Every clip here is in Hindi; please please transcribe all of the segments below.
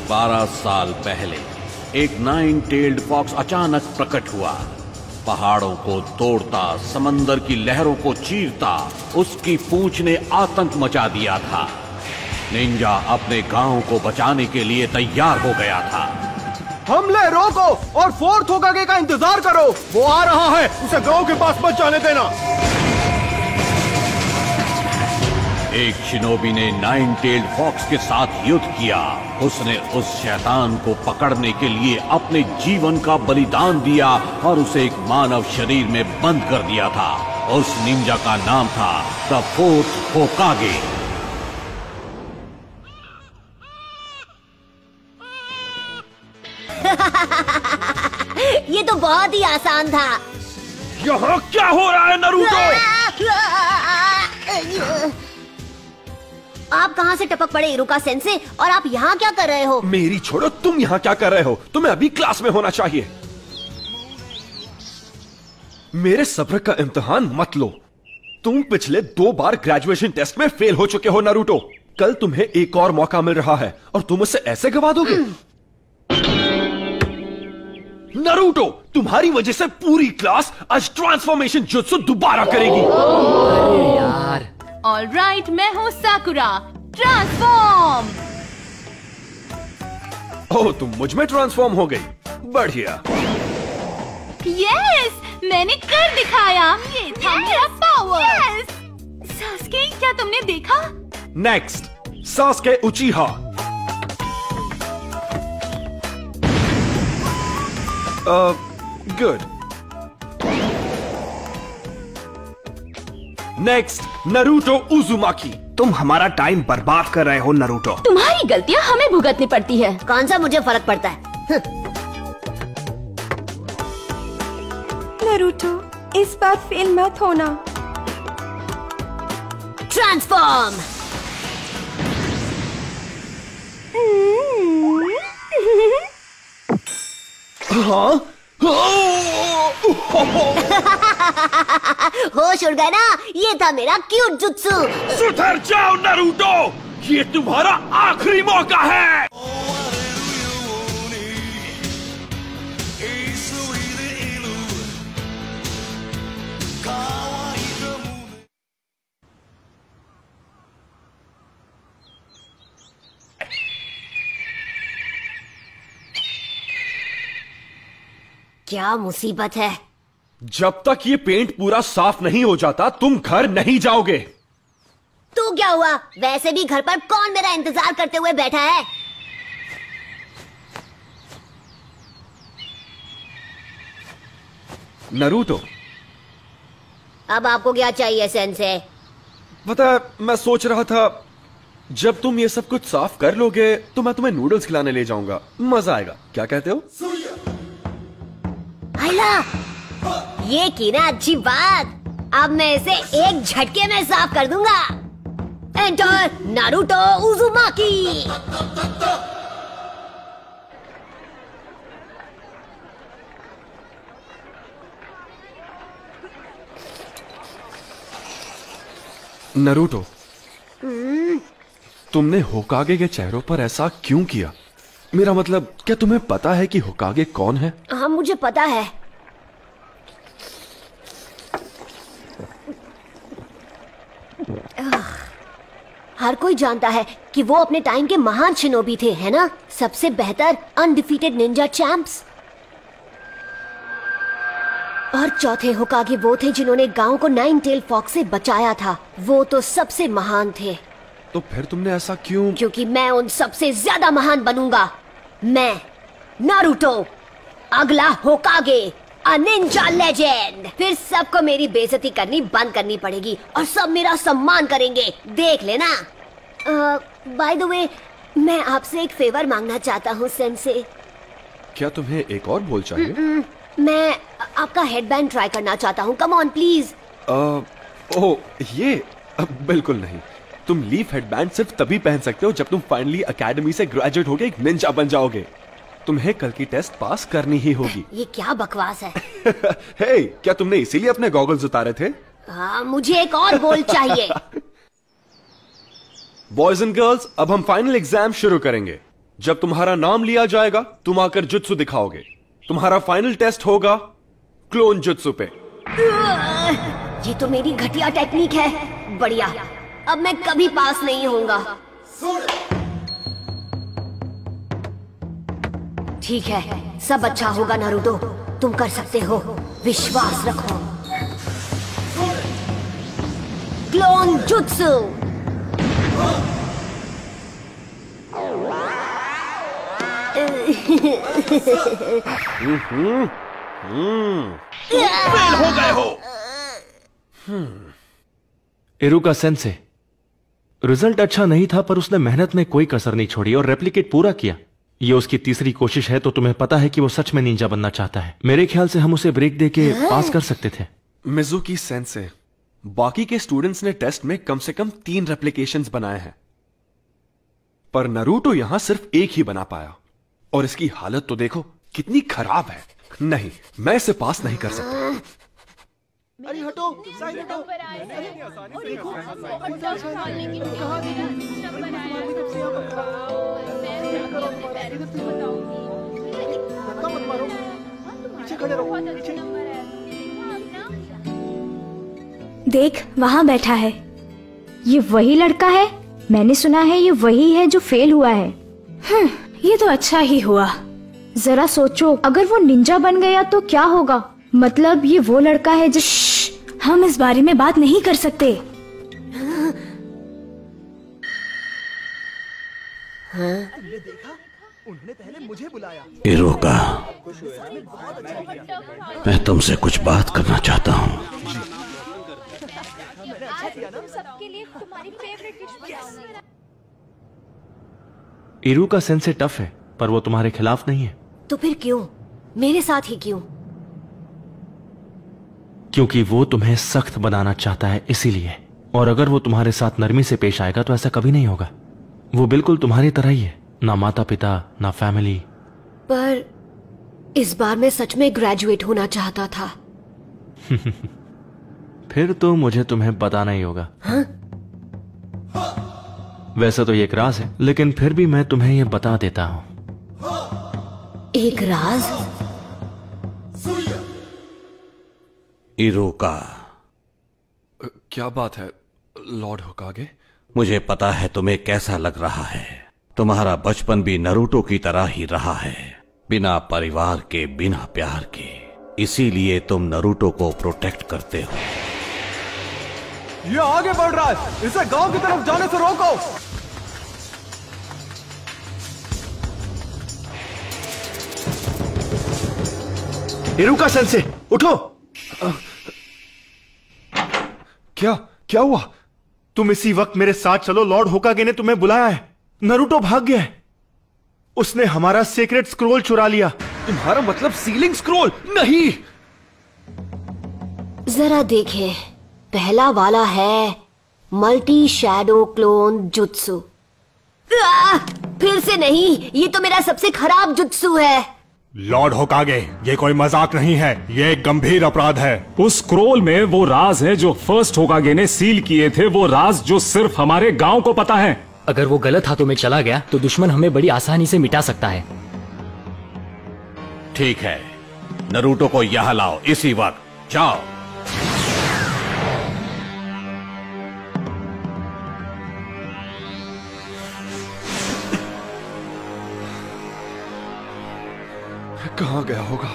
12 साल पहले एक 9-tailed फॉक्स अचानक प्रकट हुआ। पहाड़ों को तोड़ता, समंदर की लहरों को चीरता उसकी पूंछ ने आतंक मचा दिया था। निंजा अपने गांव को बचाने के लिए तैयार हो गया था। हमले रोको और फोर्थ होकागे का इंतजार करो, वो आ रहा है, उसे गांव के पास मत जाने देना। एक शिनोबी ने 9-tailed फॉक्स के साथ युद्ध किया। उसने उस शैतान को पकड़ने के लिए अपने जीवन का बलिदान दिया और उसे एक मानव शरीर में बंद कर दिया था। उस निंजा का नाम था द फोर्थ होकागे। ये तो बहुत ही आसान था। यहाँ क्या हो रहा है नारुतो? आप कहाँ से टपक पड़े इरुका सेंसे, और आप यहाँ क्या कर रहे हो? मेरी छोड़ो, तुम यहाँ क्या कर रहे हो? तुम्हें अभी क्लास में होना चाहिए। मेरे सब्र का इम्तिहान मत लो। तुम पिछले 2 बार ग्रेजुएशन टेस्ट में फेल हो चुके हो नारुतो। कल तुम्हें एक और मौका मिल रहा है और तुम उसे ऐसे गवा दोगे? नारुतो, तुम्हारी वजह से पूरी क्लास आज ट्रांसफॉर्मेशन जुत्सु दोबारा करेगी। अरे यार। ऑलराइट, मैं हूँ साकुरा। ट्रांसफॉर्म। ओह, तुम मुझ में ट्रांसफॉर्म हो गई। बढ़िया। यस, मैंने कर दिखाया। ये था मेरा पावर। सास्के, क्या तुमने देखा? Next, Sasuke उचिहा। Good. Next, Naruto उजुमाकी। तुम हमारा टाइम बर्बाद कर रहे हो नारुतो। तुम्हारी गलतियाँ हमें भुगतनी पड़ती है। कौन सा मुझे फर्क पड़ता है? नारुतो, इस बार फेल मत होना। ट्रांसफॉर्म। हाँ? होश उड़ गया ना? ये था मेरा क्यूट जुत्सु। सुधर जाओ नारुतो, ये तुम्हारा आखिरी मौका है। क्या मुसीबत है? जब तक ये पेंट पूरा साफ नहीं हो जाता तुम घर नहीं जाओगे। तू क्या हुआ? वैसे भी घर पर कौन मेरा इंतजार करते हुए बैठा है? नारुतो, अब आपको क्या चाहिए सेंसे? पता है, मैं सोच रहा था जब तुम ये सब कुछ साफ कर लोगे तो मैं तुम्हें नूडल्स खिलाने ले जाऊंगा। मजा आएगा, क्या कहते हो? आइला, ये की ना अच्छी बात। अब मैं इसे एक झटके में साफ कर दूंगा। Enter Naruto उजुमाकी। नारुतो, तुमने होकागे के चेहरों पर ऐसा क्यों किया? मेरा मतलब, क्या तुम्हें पता है कि होकागे कौन है? हाँ, मुझे पता है। हर कोई जानता है कि वो अपने टाइम के महान शिनोबी थे, है ना? सबसे बेहतर अनडिफीटेड निंजा चैंप्स। और चौथे होकागे वो थे जिन्होंने गांव को 9-tailed फॉक्स से बचाया था। वो तो सबसे महान थे। तो फिर तुमने ऐसा क्यों? क्योंकि मैं उन सबसे ज्यादा महान बनूंगा। मैं नारुतो, अगला होकागे, अ निंजा लेजेंड। फिर सबको मेरी बेइज्जती करनी बंद करनी पड़ेगी और सब मेरा सम्मान करेंगे, देख लेना। बाय द वे, मैं आपसे एक फेवर मांगना चाहता हूँ सेंसे। क्या तुम्हें एक और बोल चाहिए? मैं आपका हेडबैंड ट्राई करना चाहता हूँ। Come on please. ओह, ये बिल्कुल नहीं। तुम लीफ हेडबैंड सिर्फ तभी पहन सकते हो जब तुम फाइनली एकेडमी से ग्रेजुएट होके एक निंजा बन जाओगे। तुम्हें कल की टेस्ट पास करनी ही होगी। ये क्या बकवास है? हे, क्या तुमने इसीलिए अपने गॉगल्स उतारे थे? हाँ, मुझे एक और गोल चाहिए। बॉयज एंड गर्ल्स, अब हम फाइनल एग्जाम शुरू करेंगे। जब तुम्हारा नाम लिया जाएगा तुम आकर जुत्सु दिखाओगे। तुम्हारा फाइनल टेस्ट होगा क्लोन जुत्सु पे। ये तो मेरी घटिया टेक्निक है। बढ़िया, अब मैं कभी पास नहीं होऊंगा। ठीक है, सब अच्छा होगा नारुतो, तुम कर सकते हो, विश्वास रखो। Clone jutsu. फेल हो गए हो। इरुका सेंसे, रिजल्ट अच्छा नहीं था पर उसने मेहनत में कोई कसर नहीं छोड़ी और रेप्लिकेट पूरा किया। ये उसकी तीसरी कोशिश है तो तुम्हें पता है कि वो सच में निंजा बनना चाहता है। मेरे ख्याल से हम उसे ब्रेक देके पास कर सकते थे। मिजुकी सेंसे, बाकी के स्टूडेंट्स ने टेस्ट में कम से कम 3 रेप्लिकेशंस बनाए हैं, पर नारुतो यहां सिर्फ एक ही बना पाया। और इसकी हालत तो देखो कितनी खराब है। नहीं, मैं इसे पास नहीं कर सकता। अरे हटो, साइड हटो। पीछे खड़े रहो, पीछे। देख, वहाँ बैठा है। ये वही लड़का है? मैंने सुना है ये वही है जो फेल हुआ है। ये तो अच्छा ही हुआ। जरा सोचो, अगर वो निंजा बन गया तो क्या होगा? मतलब ये वो लड़का है जिस... हम इस बारे में बात नहीं कर सकते। तुमने देखा? उन्होंने पहले मुझे बुलाया। इरुका, मैं तुमसे कुछ बात करना चाहता हूँ। इरुका सेंसे टफ है पर वो तुम्हारे खिलाफ नहीं है। तो फिर क्यों? मेरे साथ ही क्यों? क्योंकि वो तुम्हें सख्त बनाना चाहता है, इसीलिए। और अगर वो तुम्हारे साथ नरमी से पेश आएगा तो ऐसा कभी नहीं होगा। वो बिल्कुल तुम्हारी तरह ही है, ना माता पिता ना फैमिली। पर इस बार मैं सच में ग्रेजुएट होना चाहता था। फिर तो मुझे तुम्हें बताना ही होगा। हाँ? वैसे तो ये एक राज है, लेकिन फिर भी मैं तुम्हें ये बता देता हूं। एक राज? इरुका, क्या बात है लॉर्ड होकागे? मुझे पता है तुम्हें कैसा लग रहा है। तुम्हारा बचपन भी नारुतो की तरह ही रहा है, बिना परिवार के, बिना प्यार के। इसीलिए तुम नारुतो को प्रोटेक्ट करते हो। ये आगे बढ़ रहा है, इसे गांव की तरफ जाने से रोको। इरुका सेंसे, उठो। क्या हुआ? तुम इसी वक्त मेरे साथ चलो, लॉर्ड होकागे ने तुम्हें बुलाया है। नारुतो भाग गया है, उसने हमारा सीक्रेट स्क्रोल चुरा लिया। तुम्हारा मतलब सीलिंग स्क्रोल? नहीं। जरा देखें, पहला वाला है मल्टी शैडो क्लोन जुत्सु। फिर से नहीं, ये तो मेरा सबसे खराब जुत्सु है। लॉर्ड होकागे, ये कोई मजाक नहीं है, ये एक गंभीर अपराध है। उस स्क्रोल में वो राज है जो फर्स्ट होकागे ने सील किए थे, वो राज जो सिर्फ हमारे गांव को पता है। अगर वो गलत हाथों में चला गया तो दुश्मन हमें बड़ी आसानी से मिटा सकता है। ठीक है, नारुतो को यहां लाओ इसी वक्त। जाओ। कहां गया होगा?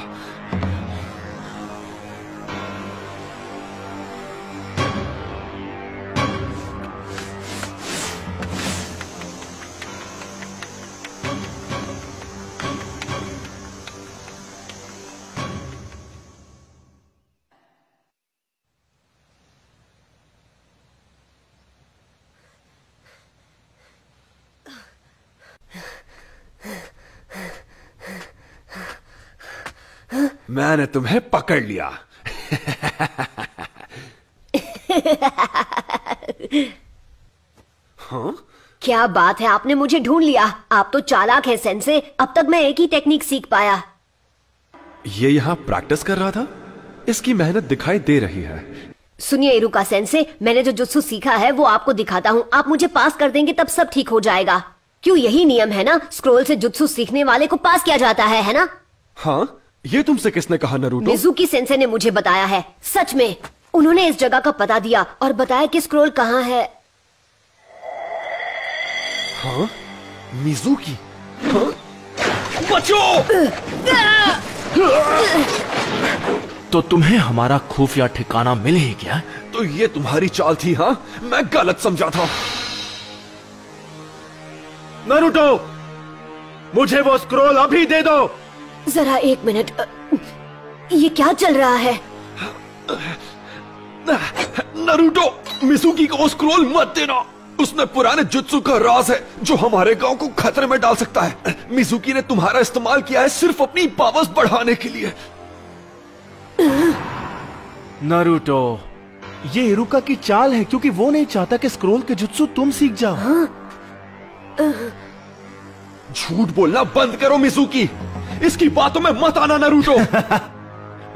मैंने तुम्हें पकड़ लिया। हाँ? क्या बात है, आपने मुझे ढूंढ लिया। आप तो चालाक हैं सेंसे। अब तक मैं एक ही टेक्निक सीख पाया। ये यहाँ प्रैक्टिस कर रहा था? इसकी मेहनत दिखाई दे रही है। सुनिए इरुका सेंसे, मैंने जो जुत्सु सीखा है वो आपको दिखाता हूँ। आप मुझे पास कर देंगे तब सब ठीक हो जाएगा। क्यों, यही नियम है ना? स्क्रोल से जुत्सु सीखने वाले को पास किया जाता है ना? हाँ, ये तुमसे किसने कहा नरूटो? मिजुकी सेंसे ने मुझे बताया है। सच में, उन्होंने इस जगह का पता दिया और बताया कि स्क्रोल कहाँ है। हाँ? मिजुकी? हाँ? बचो! तो तुम्हें हमारा खुफिया ठिकाना मिल ही गया? तो ये तुम्हारी चाल थी? हाँ, मैं गलत समझा था। नारुतो, मुझे वो स्क्रोल अभी दे दो। जरा एक मिनट, ये क्या चल रहा है? नारुतो, मिजुकी को वो स्क्रोल मत देना। उसमें पुराने जुत्सु का राज है जो हमारे गांव को खतरे में डाल सकता है। मिजुकी ने तुम्हारा इस्तेमाल किया है सिर्फ अपनी पावर्स बढ़ाने के लिए। नारुतो, ये इरुका की चाल है क्योंकि वो नहीं चाहता कि स्क्रोल के जुत्सु तुम सीख जाओ। झूठ बोलना बंद करो मिजुकी, इसकी बातों में मत आना नारुतो।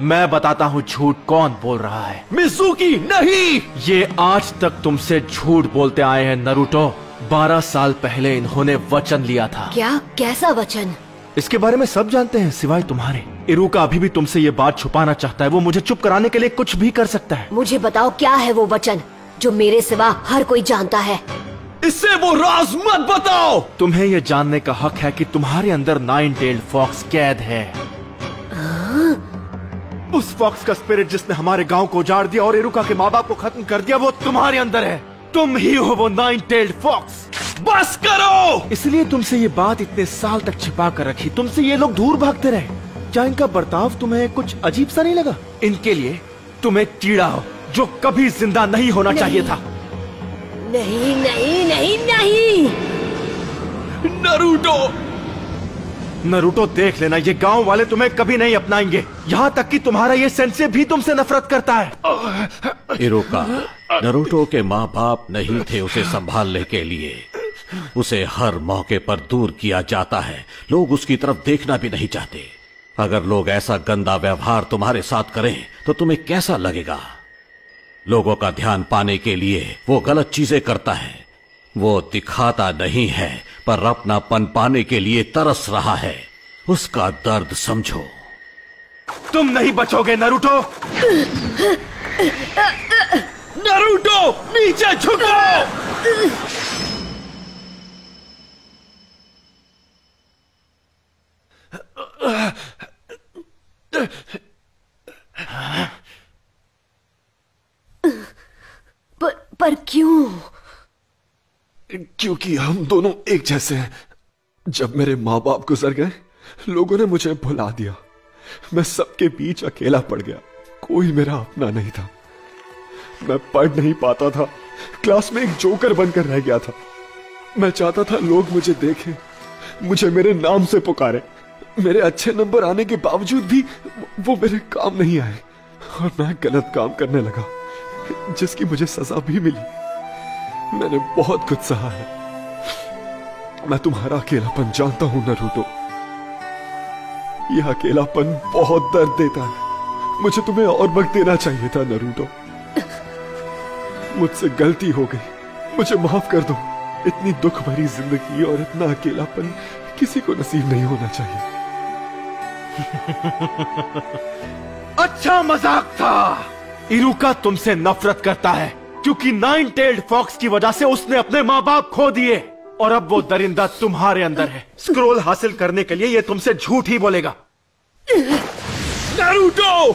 मैं बताता हूँ झूठ कौन बोल रहा है। मिजुकी नहीं! ये आज तक तुमसे झूठ बोलते आए हैं नारुतो। 12 साल पहले इन्होंने वचन लिया था। क्या? कैसा वचन? इसके बारे में सब जानते हैं सिवाय तुम्हारे। इरुका अभी भी तुमसे ये बात छुपाना चाहता है। वो मुझे चुप कराने के लिए कुछ भी कर सकता है। मुझे बताओ क्या है वो वचन जो मेरे सिवा हर कोई जानता है। इससे वो राज मत बताओ। तुम्हें ये जानने का हक है कि तुम्हारे अंदर 9 टेल्ड फॉक्स कैद है। उस फॉक्स का स्पिरिट जिसने हमारे गांव को उजाड़ दिया और इरुका के माँ बाप को खत्म कर दिया, वो तुम्हारे अंदर है। तुम ही हो वो 9 टेल्ड फॉक्स। बस करो! इसलिए तुमसे ये बात इतने साल तक छिपा कर रखी। तुमसे ये लोग दूर भागते रहे। क्या इनका बर्ताव तुम्हें कुछ अजीब सा नहीं लगा? इनके लिए तुम कीड़ा हो जो कभी जिंदा नहीं होना चाहिए था। नहीं नहीं नहीं नहीं। नारुतो! नारुतो, देख लेना, ये गांव वाले तुम्हें कभी नहीं अपनाएंगे। यहाँ तक कि तुम्हारा ये सेंसे भी तुमसे नफरत करता है। इरुका, नारुतो के माँ बाप नहीं थे उसे संभालने के लिए। उसे हर मौके पर दूर किया जाता है। लोग उसकी तरफ देखना भी नहीं चाहते। अगर लोग ऐसा गंदा व्यवहार तुम्हारे साथ करें तो तुम्हें कैसा लगेगा? लोगों का ध्यान पाने के लिए वो गलत चीजें करता है। वो दिखाता नहीं है पर अपनापन पाने के लिए तरस रहा है। उसका दर्द समझो। तुम नहीं बचोगे नारुतो। नारुतो, नीचे झुको! पर क्यों? क्योंकि हम दोनों एक जैसे हैं। जब मेरे माँ बाप गुजर गए, लोगों ने मुझे भुला दिया। मैं सबके बीच अकेला पड़ गया। कोई मेरा अपना नहीं था। मैं पढ़ नहीं पाता था। क्लास में एक जोकर बनकर रह गया था। मैं चाहता था लोग मुझे देखें, मुझे मेरे नाम से पुकारे। मेरे अच्छे नंबर आने के बावजूद भी वो मेरे काम नहीं आए और मैं गलत काम करने लगा, जिसकी मुझे सजा भी मिली। मैंने बहुत कुछ सहा है। मैं तुम्हारा अकेलापन जानता हूं नारुतो। यह अकेलापन बहुत दर्द देता है। मुझे तुम्हें और वक्त देना चाहिए था नारुतो। मुझसे गलती हो गई, मुझे माफ कर दो। इतनी दुख भरी जिंदगी और इतना अकेलापन किसी को नसीब नहीं होना चाहिए। अच्छा मजाक था। इरुका तुमसे नफरत करता है क्योंकि 9 टेल्ड फॉक्स की वजह से उसने अपने माँ बाप खो दिए और अब वो दरिंदा तुम्हारे अंदर है। स्क्रोल हासिल करने के लिए ये तुमसे झूठ ही बोलेगा। नारुतो,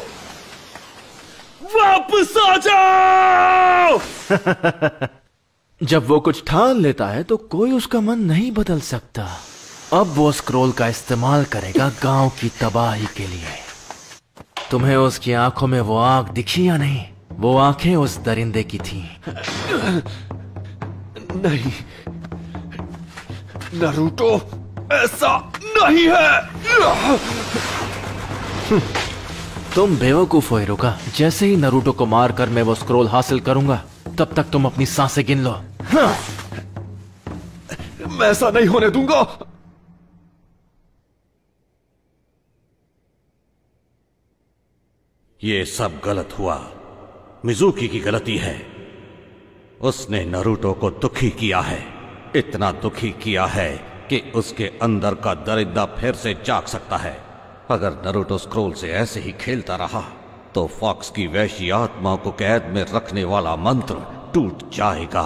वापस आ जाओ! जब वो कुछ ठान लेता है तो कोई उसका मन नहीं बदल सकता। अब वो स्क्रोल का इस्तेमाल करेगा गांव की तबाही के लिए। तुम्हें उसकी आंखों में वो आंख दिखी या नहीं? वो आंखें उस दरिंदे की थीं। नहीं नारुतो, ऐसा नहीं है। तुम बेवकूफ हो इरुका। जैसे ही नारुतो को मारकर मैं वो स्क्रोल हासिल करूंगा, तब तक तुम अपनी सांसें गिन लो। मैं ऐसा नहीं होने दूंगा। ये सब गलत हुआ। मिजुकी की गलती है। उसने नारुतो को दुखी किया है। इतना दुखी किया है कि उसके अंदर का दरिंदा फिर से जाग सकता है। अगर नरूटो स्क्रोल से ऐसे ही खेलता रहा तो फॉक्स की वैशी आत्मा को कैद में रखने वाला मंत्र टूट जाएगा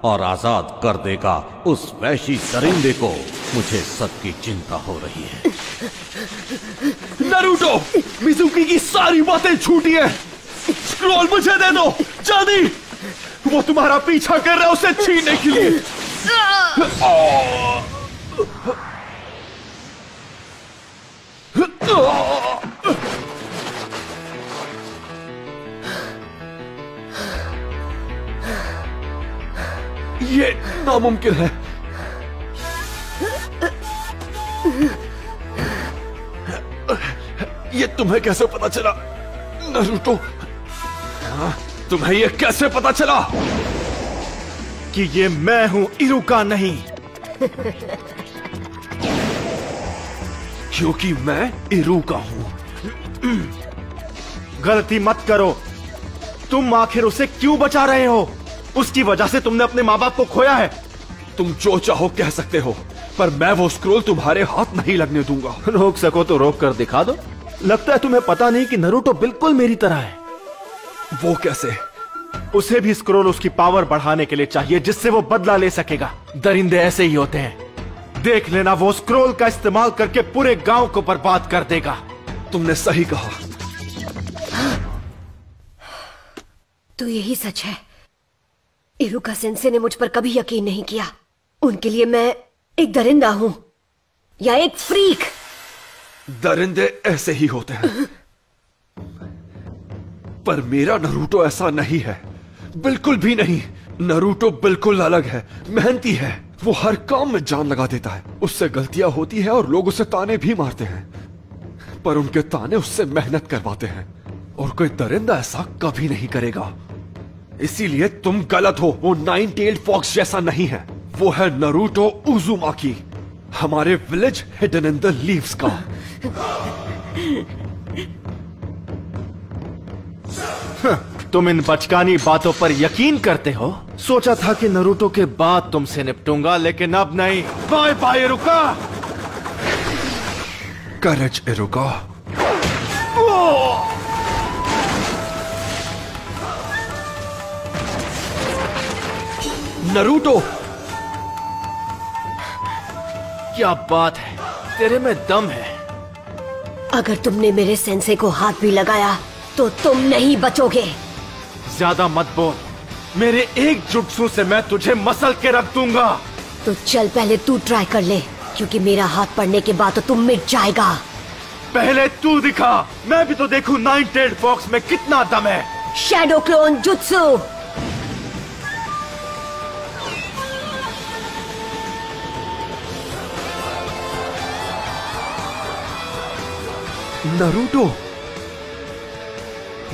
और आजाद कर देगा उस वैशी दरिंदे को। मुझे सबकी चिंता हो रही है। नरूटो, मिजुकी की सारी बातें झूठी है। स्क्रोल मुझे दे दो जल्दी। वो तुम्हारा पीछा कर रहा है उसे छीनने के लिए। ये नामुमकिन है। ये तुम्हें कैसे पता चला नरूटो? तुम्हें ये कैसे पता चला कि ये मैं हूं, इरुका नहीं? क्योंकि मैं इरुका हूं। गलती मत करो। तुम आखिर उसे क्यों बचा रहे हो? उसकी वजह से तुमने अपने माँ बाप को खोया है। तुम जो चाहो कह सकते हो, पर मैं वो स्क्रोल तुम्हारे हाथ नहीं लगने दूंगा। रोक सको तो रोक कर दिखा दो। लगता है तुम्हें पता नहीं कि नरूटो बिल्कुल मेरी तरह है। वो कैसे? उसे भी स्क्रोल उसकी पावर बढ़ाने के लिए चाहिए, जिससे वो बदला ले सकेगा। दरिंदे ऐसे ही होते हैं। देख लेना, वो स्क्रोल का इस्तेमाल करके पूरे गांव को बर्बाद कर देगा। तुमने सही कहा। तो यही सच है। इरुका सेंसे ने मुझ पर कभी यकीन नहीं किया। उनके लिए मैं एक दरिंदा हूं या एक फ्रीक। दरिंदे ऐसे ही होते हैं, पर मेरा नरूटो ऐसा नहीं है, बिल्कुल भी नहीं। नरूटो बिल्कुल अलग है, मेहनती है। वो हर काम में जान लगा देता है। उससे गलतियां होती है और लोग उसे ताने भी मारते हैं, पर उनके ताने उससे मेहनत करवाते हैं। और कोई दरिंदा ऐसा कभी नहीं करेगा। इसीलिए तुम गलत हो। वो नाइन टेल्ड फॉक्स जैसा नहीं है। वो है नरूटो उजुमाकी, हमारे village hidden in the leaves का। तुम इन बचकानी बातों पर यकीन करते हो? सोचा था कि नरूटो के बाद तुमसे निपटूंगा, लेकिन अब नहीं। Bye bye Iruka. Courage Iruka. Naruto, क्या बात है, तेरे में दम है। अगर तुमने मेरे सेंसे को हाथ भी लगाया तो तुम नहीं बचोगे। ज्यादा मत बोल। मेरे एक जुट्सू से मैं तुझे मसल के रख दूंगा। तो चल पहले तू ट्राई कर ले, क्योंकि मेरा हाथ पड़ने के बाद तो तुम मिट जाएगा। पहले तू दिखा, मैं भी तो देखूं नाइन टेल्ड फॉक्स में कितना दम है। Shadow clone jutsu. नरूटो,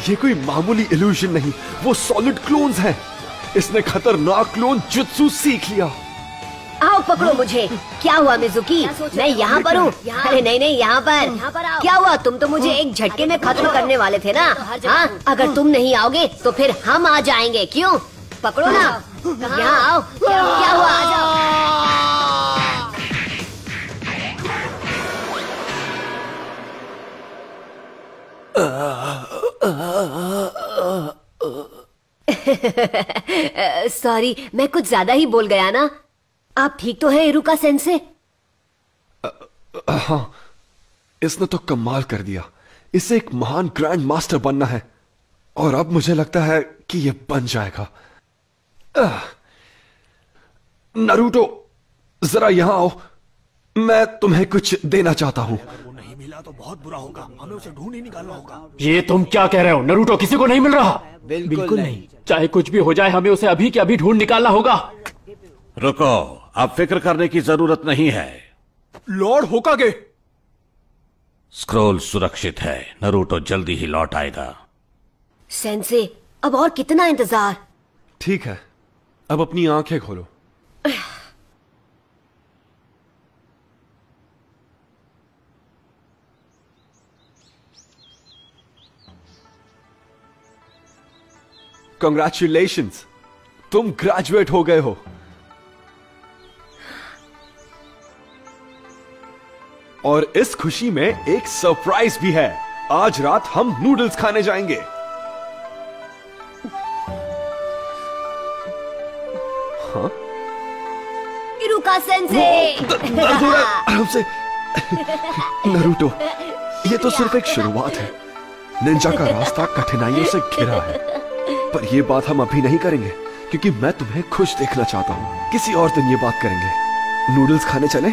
ये कोई मामूली इल्यूजन नहीं, वो सॉलिड क्लोन्स हैं। इसने खतरनाक क्लोन जुत्सु सीख लिया। आओ पकड़ो मुझे। क्या हुआ मिजुकी? मैं यहाँ पर हूँ। अरे नहीं नहीं, यहाँ पर। क्या हुआ? तुम तो मुझे एक झटके में खत्म करने वाले थे ना। हाँ, अगर तुम नहीं आओगे तो फिर हम आ जाएंगे। क्यों? पकड़ो ना, यहाँ आओ। क्या हुआ? आ जाओ। सॉरी, मैं कुछ ज्यादा ही बोल गया ना। आप ठीक तो है इरुका सेंसे? हाँ, इसने तो कमाल कर दिया। इसे एक महान ग्रैंड मास्टर बनना है, और अब मुझे लगता है कि ये बन जाएगा। नरूटो, जरा यहां आओ। मैं तुम्हें कुछ देना चाहता हूं। वो नहीं मिला तो बहुत बुरा होगा। हमें उसे ढूंढ ही निकालना होगा। ये तुम क्या कह रहे हो? नरूटो किसी को नहीं मिल रहा। बिल्कुल नहीं। चाहे कुछ भी हो जाए, हमें उसे अभी के अभी ढूंढ निकालना होगा। रुको, अब फिक्र करने की जरूरत नहीं है। लॉर्ड होकागे, स्क्रोल सुरक्षित है। नरूटो जल्दी ही लौट आएगा। सेंसे, अब और कितना इंतजार? ठीक है, अब अपनी आंखें खोलो। कंग्रेचुलेशंस, तुम ग्रेजुएट हो गए हो। और इस खुशी में एक सरप्राइज भी है। आज रात हम नूडल्स खाने जाएंगे। हाँ? इरुका सेंसे। दर्द हो रहा है, आराम से। नारुतो, ये तो सिर्फ एक शुरुआत है। निंजा का रास्ता कठिनाइयों से घिरा है, पर ये बात हम अभी नहीं करेंगे क्योंकि मैं तुम्हें खुश देखना चाहता हूँ। किसी और दिन ये बात करेंगे। नूडल्स खाने चलें?